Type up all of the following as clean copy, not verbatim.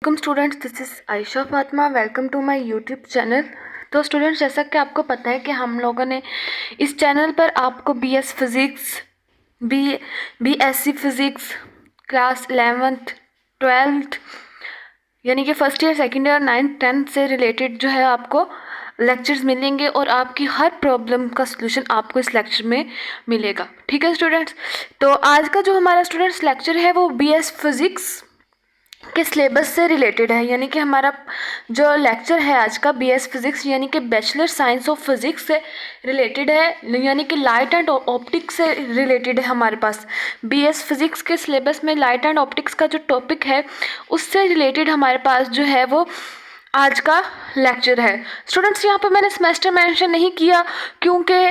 Welcome students, this is Ayesha Fatima. Welcome to my YouTube channel. तो students, जैसा कि आपको पता है कि हम लोगों ने इस चैनल पर आपको BS physics, BSc physics class 11th 12th यानी कि first year, second year, 9th 10th से रिलेटेड जो है आपको लेक्चर्स मिलेंगे और आपकी हर प्रॉब्लम का सलूशन आपको इस लेक्चर में मिलेगा। ठीक है स्टूडेंट्स, तो आज का जो हमारा स्टूडेंट्स लेक्चर है वो बीएस फिज़िक्स के सिलेबस से रिलेटेड है। यानी कि हमारा जो लेक्चर है आज का बीएस फिज़िक्स यानी कि बैचलर साइंस ऑफ फिज़िक्स से रिलेटेड है, यानी कि लाइट एंड ऑप्टिक्स से रिलेटेड है। हमारे पास बीएस फिज़िक्स के सिलेबस में लाइट एंड ऑप्टिक्स का जो टॉपिक है उससे रिलेटेड हमारे पास जो है वो आज का लेक्चर है। स्टूडेंट्स, यहाँ पर मैंने सेमेस्टर मेंशन नहीं किया क्योंकि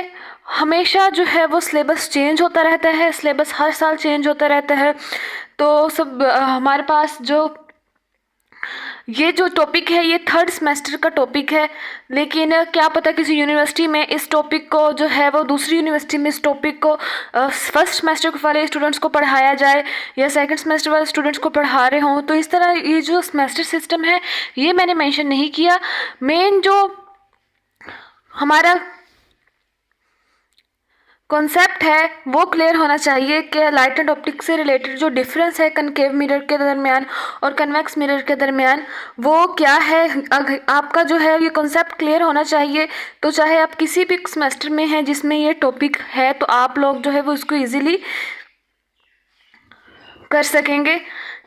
हमेशा जो है वो सिलेबस चेंज होता रहता है, सिलेबस हर साल चेंज होता रहता है। तो सब हमारे पास जो ये जो टॉपिक है ये थर्ड सेमेस्टर का टॉपिक है, लेकिन क्या पता किसी यूनिवर्सिटी में इस टॉपिक को जो है वो दूसरी यूनिवर्सिटी में इस टॉपिक को फर्स्ट सेमेस्टर वाले स्टूडेंट्स को पढ़ाया जाए या सेकंड सेमेस्टर वाले स्टूडेंट्स को पढ़ा रहे हों। तो इस तरह ये जो सेमेस्टर सिस्टम है ये मैंने मेंशन नहीं किया। मेन जो हमारा कॉन्सेप्ट है वो क्लियर होना चाहिए कि लाइट एंड ऑप्टिक्स से रिलेटेड जो डिफरेंस है कनकेव मिरर के दरमियान और कन्वेक्स मिरर के दरमियान वो क्या है। आपका जो है ये कॉन्सेप्ट क्लियर होना चाहिए। तो चाहे आप किसी भी सेमेस्टर में हैं जिसमें ये टॉपिक है तो आप लोग जो है वो इसको ईजीली कर सकेंगे।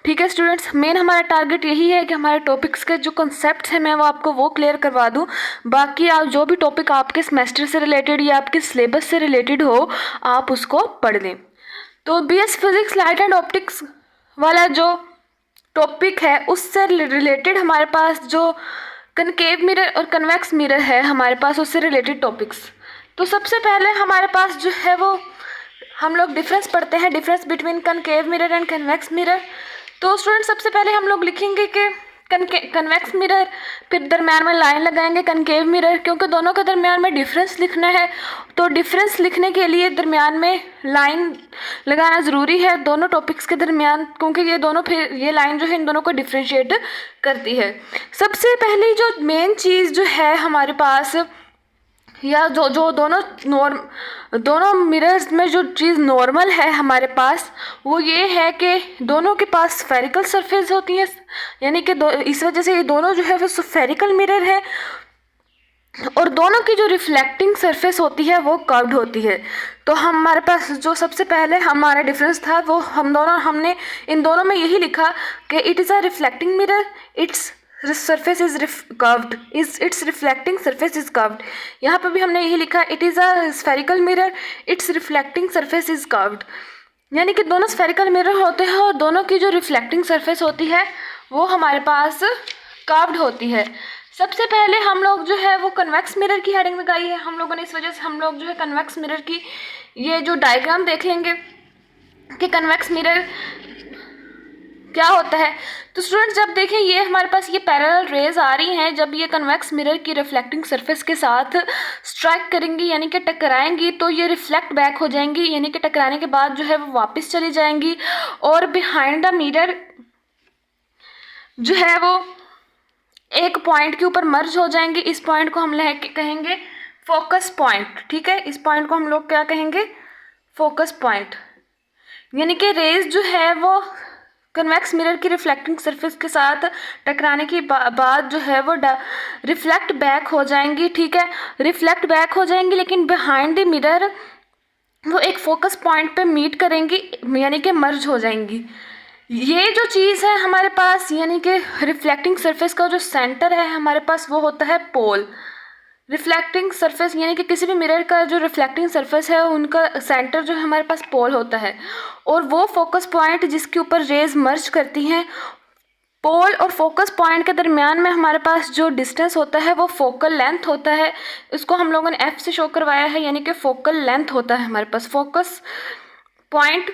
ठीक है स्टूडेंट्स, मेन हमारा टारगेट यही है कि हमारे टॉपिक्स के जो कॉन्सेप्ट हैं मैं वो आपको वो क्लियर करवा दूं। बाकी आप जो भी टॉपिक आपके सेमेस्टर से रिलेटेड या आपके सिलेबस से रिलेटेड हो आप उसको पढ़ लें। तो BS physics light and optics वाला जो टॉपिक है उससे रिलेटेड हमारे पास जो कनकेव मिरर और कन्वेक्स मिरर है हमारे पास उससे रिलेटेड टॉपिक्स। तो सबसे पहले हमारे पास जो है वो हम लोग डिफरेंस पढ़ते हैं, difference between concave mirror and convex mirror. तो स्टूडेंट सबसे पहले हम लोग लिखेंगे कि कन्वेक्स मिरर, फिर दरम्यान में लाइन लगाएंगे कनकेव मिरर, क्योंकि दोनों के दरम्यान में डिफरेंस लिखना है। तो डिफरेंस लिखने के लिए दरम्यान में लाइन लगाना ज़रूरी है दोनों टॉपिक्स के दरम्यान, क्योंकि ये दोनों फिर ये लाइन जो है इन दोनों को डिफ्रेंशिएट करती है। सबसे पहली जो मेन चीज़ जो है हमारे पास या जो दोनों मिरर्स में जो चीज़ नॉर्मल है हमारे पास वो ये है कि दोनों के पास स्फेरिकल सरफेस होती है, यानी कि इस वजह से ये दोनों जो है वो स्फेरिकल मिरर है और दोनों की जो रिफ्लेक्टिंग सरफेस होती है वो कर्व्ड होती है। तो हमारे पास जो सबसे पहले हमारा डिफरेंस था वो हमने इन दोनों में यही लिखा कि it is a reflecting mirror, it's surface is curved, its reflecting surface is curved। यहाँ पर भी हमने यही लिखा it is a spherical mirror, its reflecting surface is curved। यानी कि दोनों spherical mirror होते हैं और दोनों की जो reflecting surface होती है वो हमारे पास curved होती है। सबसे पहले हम लोग जो है वो कन्वेक्स मिरर की हेडिंग लगाई है हम लोगों ने, इस वजह से हम लोग जो है कन्वेक्स मिरर की ये जो डायग्राम देख लेंगे कि कन्वेक्स मिरर क्या होता है। तो स्टूडेंट्स जब देखें ये हमारे पास ये पैरेलल रेज आ रही हैं, जब ये कन्वेक्स मिरर की रिफ्लेक्टिंग सरफेस के साथ स्ट्राइक करेंगी यानी कि टकराएंगी तो ये रिफ्लेक्ट बैक हो जाएंगी, यानी कि टकराने के बाद जो है वो वापस चली जाएंगी और बिहाइंड द मिरर जो है वो एक पॉइंट के ऊपर मर्ज हो जाएंगे। इस पॉइंट को हम कहेंगे फोकस पॉइंट। ठीक है, इस पॉइंट को हम लोग क्या कहेंगे, फोकस पॉइंट। यानी कि रेज जो है वो कन्वेक्स मिरर की रिफ्लेक्टिंग सरफेस के साथ टकराने के बाद जो है वो रिफ्लेक्ट बैक हो जाएंगी। ठीक है, रिफ्लेक्ट बैक हो जाएंगी लेकिन बिहाइंड द मिरर वो एक फोकस पॉइंट पे मीट करेंगी यानी कि मर्ज हो जाएंगी। ये जो चीज़ है हमारे पास यानी कि रिफ्लेक्टिंग सरफेस का जो सेंटर है हमारे पास वो होता है पोल। रिफ्लेक्टिंग सरफेस यानी कि किसी भी मिरर का जो रिफ्लेक्टिंग सरफेस है उनका सेंटर जो है हमारे पास पोल होता है और वो फोकस पॉइंट जिसके ऊपर रेज मर्ज करती हैं, पोल और फोकस पॉइंट के दरमियान में हमारे पास जो डिस्टेंस होता है वो फोकल लेंथ होता है। इसको हम लोगों ने एफ से शो करवाया है, यानी कि फोकल लेंथ होता है हमारे पास फोकस पॉइंट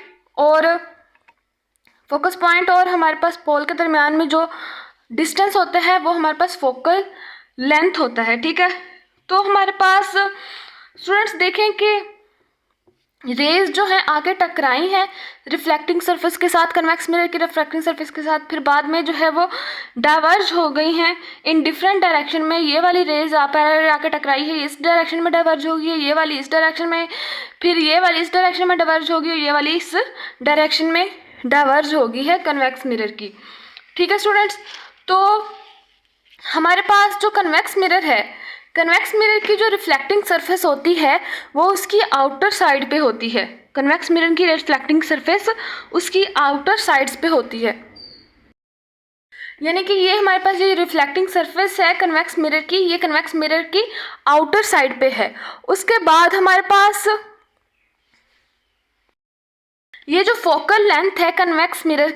और हमारे पास पोल के दरमियान में जो डिस्टेंस होता है वो हमारे पास फोकल लेंथ होता है। ठीक है, तो हमारे पास स्टूडेंट्स देखें कि रेज जो है आगे टकराई हैं रिफ्लेक्टिंग सरफेस के साथ, कन्वेक्स मिरर की रिफ्लेक्टिंग सरफेस के साथ, फिर बाद में जो है वो डाइवर्ज हो गई हैं इन डिफरेंट डायरेक्शन में। ये वाली रेज पैरेलल आके टकराई है, इस डायरेक्शन में डाइवर्ज होगी, ये वाली इस डायरेक्शन में, फिर ये वाली इस डायरेक्शन में डाइवर्ज होगी, ये वाली इस डायरेक्शन में डाइवर्ज होगी है कन्वेक्स मिरर की। ठीक है स्टूडेंट्स, तो हमारे पास जो कन्वेक्स मिरर है, कन्वेक्स मिरर की जो रिफ्लेक्टिंग सरफेस होती है वो उसकी आउटर साइड पे होती है। कन्वेक्स मिरर की रिफ्लेक्टिंग सरफेस उसकी आउटर साइड्स पे होती है, यानी कि ये हमारे पास ये रिफ्लेक्टिंग सरफेस है कन्वेक्स मिरर की, ये कन्वेक्स मिरर की आउटर साइड पे है। उसके बाद हमारे पास ये जो फोकल लेंथ है कन्वेक्स मिरर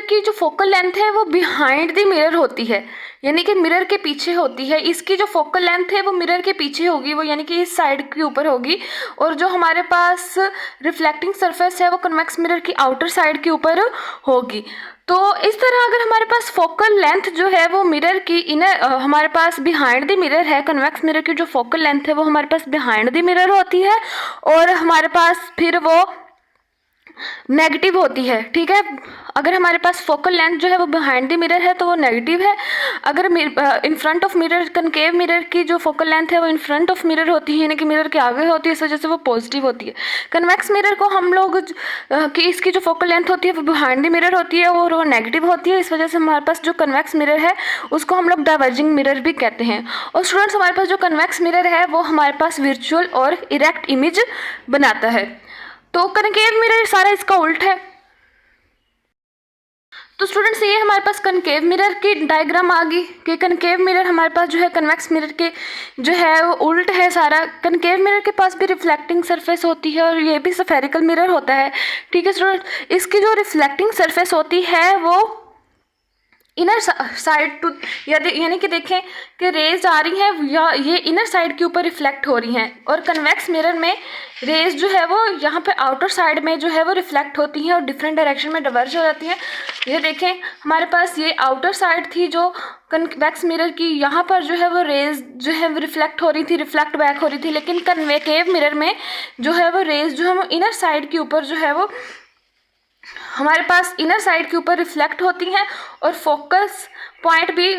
की जो फोकल लेंथ है वो बिहाइंड द मिरर होती है, यानी कि मिरर के पीछे होती है। इसकी जो फोकल लेंथ है वो मिरर के पीछे होगी, वो यानी कि इस साइड के ऊपर होगी, और जो हमारे पास रिफ्लेक्टिंग सरफेस है वो कन्वेक्स मिरर की आउटर साइड के ऊपर होगी। तो इस तरह अगर हमारे पास फोकल लेंथ जो है वो मिरर की इनर हमारे पास बिहाइंड द मिरर है, कन्वेक्स मिरर की जो फोकल लेंथ है वो हमारे पास बिहाइंड द मिरर होती है, और हमारे पास फिर वो नेगेटिव होती है। ठीक है, अगर हमारे पास फोकल लेंथ जो है वो बिहाइंड द मिरर है तो वो नेगेटिव है। अगर इन front of mirror, concave mirror की जो फोकल लेंथ है वो इन फ्रंट ऑफ मिरर होती है, यानी कि मिरर के आगे होती है, इस वजह से वो पॉजिटिव होती है। कन्वेक्स मिरर को हम लोग कि इसकी जो फोकल लेंथ होती है वो बिहाइंड द मिरर होती है और वो नेगेटिव होती है, इस वजह से हमारे पास जो कन्वेक्स मिरर है उसको हम लोग डाइवर्जिंग मिरर भी कहते हैं। और स्टूडेंट्स, हमारे पास जो कन्वेक्स मिरर है वो हमारे पास वर्चुअल और इरेक्ट इमेज बनाता है। तो कनकेव मिरर सारा इसका उल्ट है। तो स्टूडेंट्स, ये हमारे पास कनकेव मिरर की डायग्राम आ गई कि कनकेव मिरर हमारे पास जो है कन्वेक्स मिरर के जो है वो उल्ट है सारा। कनकेव मिरर के पास भी रिफ्लेक्टिंग सरफेस होती है और ये भी स्फेरिकल मिरर होता है। ठीक है स्टूडेंट, इसकी जो रिफ्लेक्टिंग सरफेस होती है वो इनर साइड टू, यानी कि देखें कि रेज आ रही हैं या ये इनर साइड के ऊपर रिफ्लेक्ट हो रही हैं, और कन्वेक्स मिरर में रेज जो है वो यहाँ पे आउटर साइड में जो है वो रिफ्लेक्ट होती हैं और डिफरेंट डायरेक्शन में डाइवर्ज हो जाती हैं। ये देखें, हमारे पास ये आउटर साइड थी जो कन्वेक्स मिरर की, यहाँ पर जो है वो रेज जो है वो रिफ्लेक्ट हो रही थी, रिफ्लेक्ट बैक हो रही थी, लेकिन कनकेव मिरर में जो है वो रेज जो है वो इनर साइड के ऊपर जो है वो हमारे पास इनर साइड के ऊपर रिफ्लेक्ट होती हैं और फोकस पॉइंट भी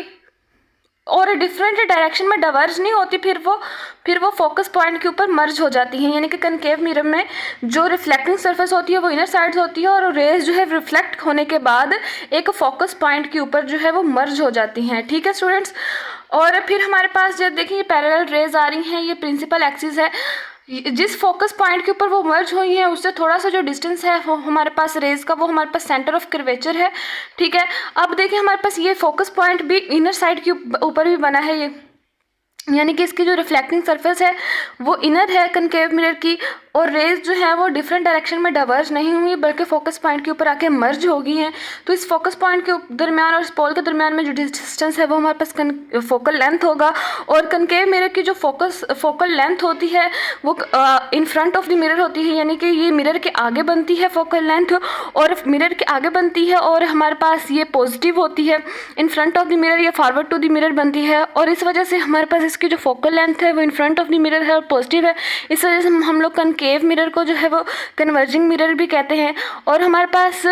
और डिफरेंट डायरेक्शन में डाइवर्ज नहीं होती, फिर वो फोकस पॉइंट के ऊपर मर्ज हो जाती हैं। यानी कि कनकेव मिरर में जो रिफ्लेक्टिंग सरफेस होती है वो इनर साइड होती है और रेज जो है रिफ्लेक्ट होने के बाद एक फोकस पॉइंट के ऊपर जो है वो मर्ज हो जाती हैं। ठीक है स्टूडेंट्स, और फिर हमारे पास जब देखिए पैरेलल रेज आ रही हैं, ये प्रिंसिपल एक्सिस है, जिस फोकस पॉइंट के ऊपर वो मर्ज हुई है उससे थोड़ा सा जो डिस्टेंस है वो हमारे पास रेज का वो हमारे पास सेंटर ऑफ कर्वेचर है। ठीक है, अब देखिए हमारे पास ये फोकस पॉइंट भी इनर साइड के ऊपर भी बना है, ये यानी कि इसकी जो रिफ्लेक्टिंग सरफेस है वो इनर है कनकेव मिरर की, और रेज जो है वो डिफरेंट डायरेक्शन में डाइवर्ज नहीं हुई बल्कि फोकस पॉइंट के ऊपर आके मर्ज हो गई हैं। तो इस फोकस पॉइंट के दरमियान और स्पोल के दरमियान में जो डिस्टेंस है वो हमारे पास फोकल लेंथ होगा, और कनकेव मिरर की जो फोकल लेंथ होती है वो इन फ्रंट ऑफ द मिरर होती है, यानी कि ये मिरर के आगे बनती है फोकल लेंथ, और मिरर के आगे बनती है और हमारे पास ये पॉजिटिव होती है, इन फ्रंट ऑफ द मिरर या फॉरवर्ड टू द मिरर बनती है, और इस वजह से हमारे पास इसकी जो फोकल लेंथ है वो इन फ्रंट ऑफ द मिरर है और पॉजिटिव है। इस वजह से हम लोग कनकेव मिरर को जो है वो कन्वर्जिंग मिरर भी कहते हैं, और हमारे पास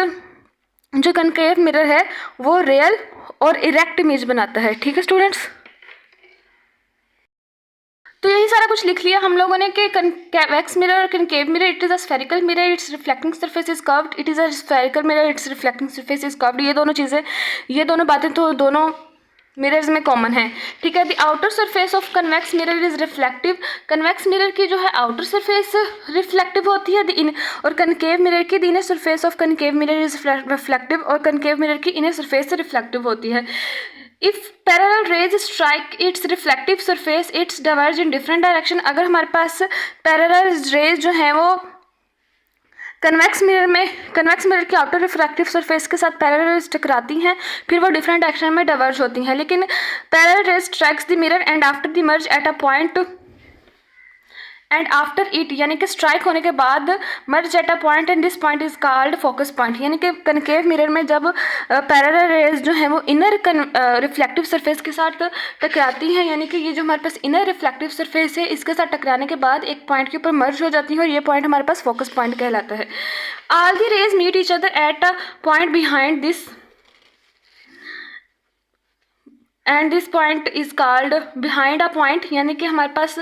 जो कनकेव मिरर है वो रियल और इरेक्ट इमेज बनाता है। ठीक है स्टूडेंट्स, तो यही सारा कुछ लिख लिया हम लोगों ने कि कन्वेक्स मिरर और concave mirror, it is a spherical mirror, it's reflecting surface is curved, it is a spherical mirror, it's reflecting surface is curved. ये दोनों चीज़ें, ये दोनों बातें तो दोनों मिरर्स में कॉमन है। ठीक है, the outer surface of convex mirror is reflective, convex mirror की जो है आउटर सरफेस रिफ्लेक्टिव होती है, और कनकेव मिरर की the inner surface of concave mirror is reflective, और कनकेव मिरर की इनर सरफेस रिफ्लेक्टिव होती है। If parallel raise strike it's reflective surface it's diverge in different direction, अगर हमारे पास पैरेलल रेज जो है वो कन्वेक्स मिरर की आउटर रिफ्रैक्टिव सरफेस के साथ पैरेलल रेज टकराती हैं, फिर वो डिफरेंट डायरेक्शन में डाइवर्ज होती हैं, लेकिन parallel rays strikes the mirror and after the merge at a point and after it यानी कि स्ट्राइक होने के बाद merge at a point and this point is called focus point. यानी कि कनकेव मिरर में जब पैरेलल रेज जो है वो इनर रिफ्लेक्टिव सरफेस के साथ टकराती हैं, यानी कि ये जो हमारे पास इनर रिफ्लेक्टिव सरफेस है इसके साथ टकराने के बाद एक पॉइंट के ऊपर मर्ज हो जाती है और ये पॉइंट हमारे पास फोकस पॉइंट कहलाता है। All the rays meet each other at a point behind this and this point is called behind a point. यानी कि हमारे पास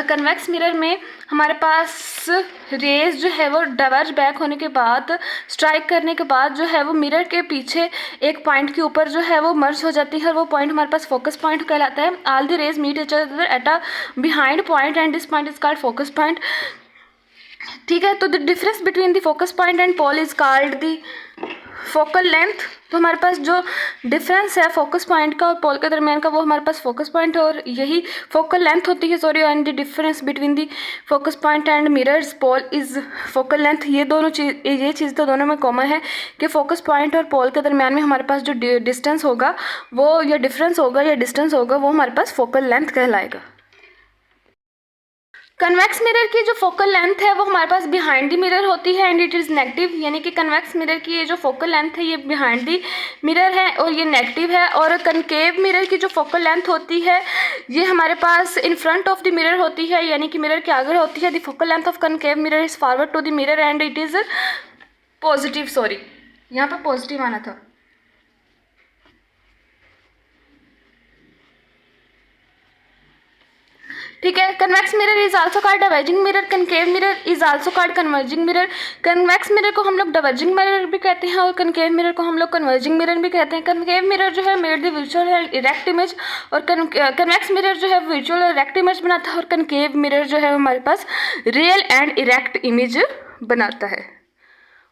कन्वेक्स मिरर में हमारे पास रेज जो है वो डाइवर्ज बैक होने के बाद स्ट्राइक करने के बाद जो है वो मिरर के पीछे एक पॉइंट के ऊपर जो है वो मर्ज हो जाती है और वो पॉइंट हमारे पास फोकस पॉइंट कहलाता है। All the rays meet each other at a behind point and this point is called focus point. ठीक है, तो the difference between the focus point and pole is called the focal length. तो हमारे पास जो difference है focus point का और पोल के दरमियान का वो हमारे पास फोकस पॉइंट है और यही फोकल लेंथ होती है। Sorry, and the difference between the focus point and mirror's pole is focal length. ये चीज़ तो दोनों में कॉमन है कि फोकस पॉइंट और पोल के दरमियान में हमारे पास जो डिस्टेंस होगा वो या डिफरेंस होगा या डिस्टेंस होगा वो हमारे पास फोकल लेंथ कहलाएगा। कन्वेक्स मिरर की जो फोकल लेंथ है वो हमारे पास बिहाइंड द मिरर होती है एंड इट इज़ नेगेटिव। यानी कि कन्वेक्स मिरर की ये जो फोकल लेंथ है ये बिहाइंड द मिरर है और ये नेगेटिव है। और कनकेव मिरर की जो फोकल लेंथ होती है ये हमारे पास in front of the mirror होती है, यानी कि मिरर के आगे होती है। The focal length of concave mirror is forward to the mirror and it is positive. Sorry, यहाँ पर पॉजिटिव आना था। ठीक है, convex mirror is also called diverging mirror, concave mirror is also called converging mirror. Convex mirror को हम लोग diverging mirror भी कहते हैं और कनकेव मिरर को हम लोग कन्वर्जिंग मिरर भी कहते हैं। कनकेव मिरर जो है made the visual and erect image और कन्वेक्स मिरर जो है विजुअल और इरेक्ट इमेज बनाता है और कनकेव मिरर जो है हमारे पास रियल एंड इरेक्ट इमेज बनाता है।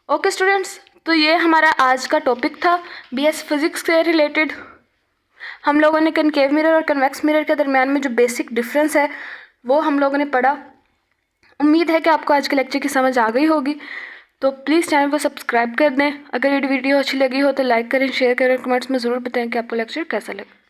ओके स्टूडेंट्स, तो ये हमारा आज का टॉपिक था BS फिजिक्स से रिलेटेड। हम लोगों ने कनकेव मिरर और कन्वेक्स मिरर के दरमियान में जो बेसिक डिफरेंस है वो हम लोगों ने पढ़ा। उम्मीद है कि आपको आज के लेक्चर की समझ आ गई होगी। तो प्लीज़ चैनल को सब्सक्राइब कर दें। अगर ये वीडियो अच्छी लगी हो तो लाइक करें, शेयर करें, कमेंट्स में ज़रूर बताएं कि आपको लेक्चर कैसा लगा।